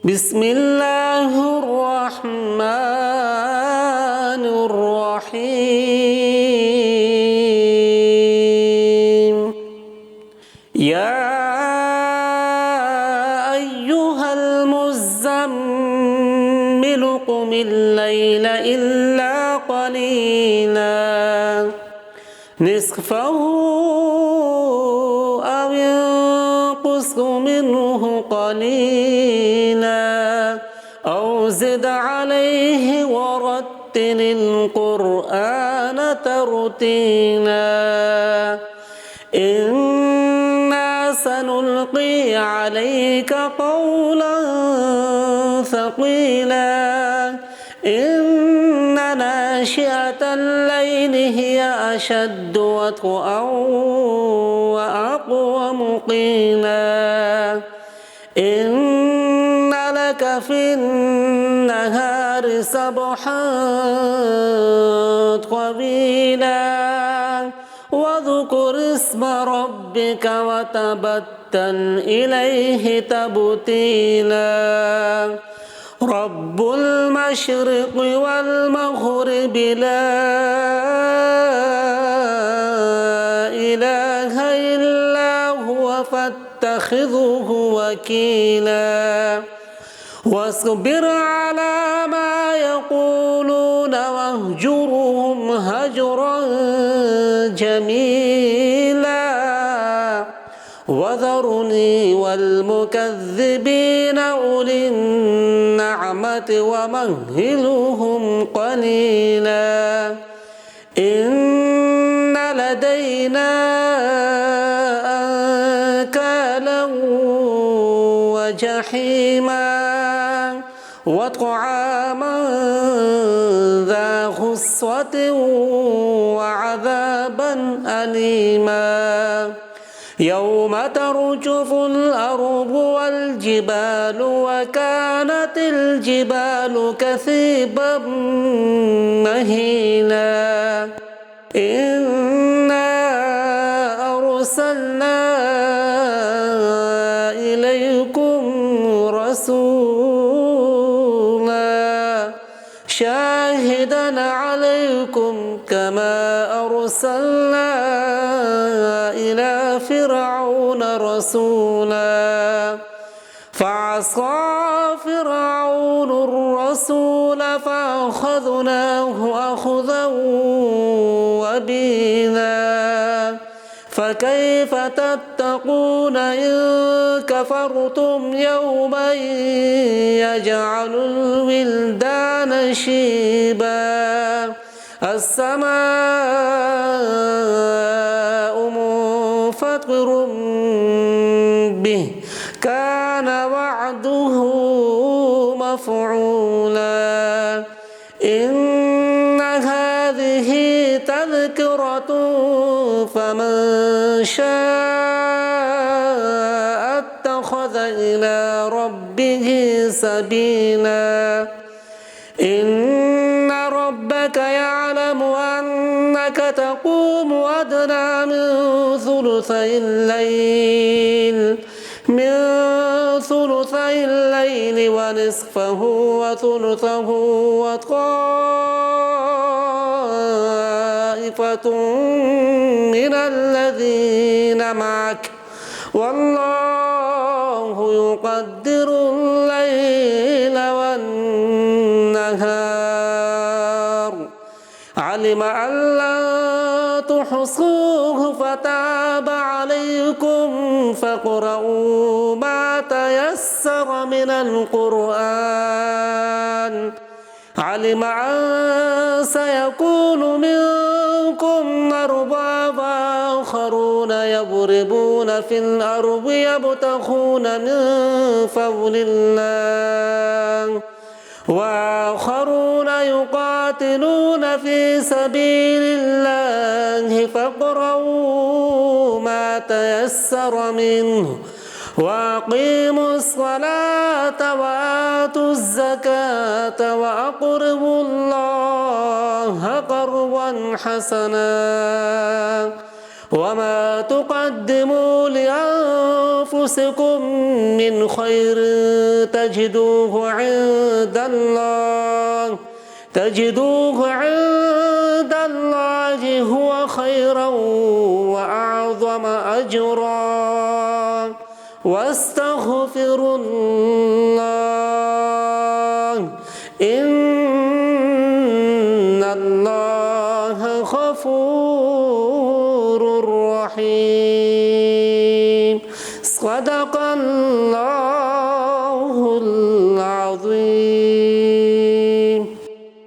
بسم الله الرحمن الرحيم. يا أيها المزمل قم الليل إلا قليلا نصفه أو انقص منه قليلا أو زد عليه ورتل القرآن ترتيلا إنا سنلقي عليك قولا ثقيلا إن ناشئة الليل هي أشد وطئا وأقوم قيلا إن لك في النهار سبحا طويلا واذكر اسم ربك وتبتل إليه تبتيلا رب المشرق والمغرب لا إله إلا هو فاتخذه وكيلا واصبر على ما يقولون واهجرهم هجرا جميلا وذرني والمكذبين أولي النعمة ومهلهم قليلا إن لدينا أنكالا وجحيما وطعاما ذا غصة وعذابا أليما يوم ترجف الأرض والجبال وكانت الجبال كثيبا مهيلا إنا أرسلنا إليكم رسولا شاهدا عليكم كما أرسلنا إلى فرعون رسولا فعصى فرعون الرسول فأخذناه أخذا وبيلا فكيف تتقون إن كفرتم يوما يجعل الولدان شيبا السماء منفطر به كان وعده مفعولا إن هذه تذكرة فمن شاء اتخذ إلى ربه سبيلا إن ربك يعلم أنك تقوم أدنى من ثلثي الليل ونصفه وثلثه وطائفة من الذين معك والله يقدر الليل والنهار علم أن لن تحصوه فتاب عليكم فاقرؤوا ما تيسر من القرآن علم أن سيكون منكم مرضى فآخرون يضربون في الأرض يبتغون من فضل الله وآخرون يقاتلون في سبيل الله فاقرؤوا ما تيسر منه وأقيموا الصلاة وآتوا الزكاة وأقرضوا الله قرضا حسنا وما تقدموا لأنفسكم أنفسكم من خير تجدوه عند الله هو خيرا وأعظم أجرا واستغفروا الله إن الله غفور رحيم. صدق الله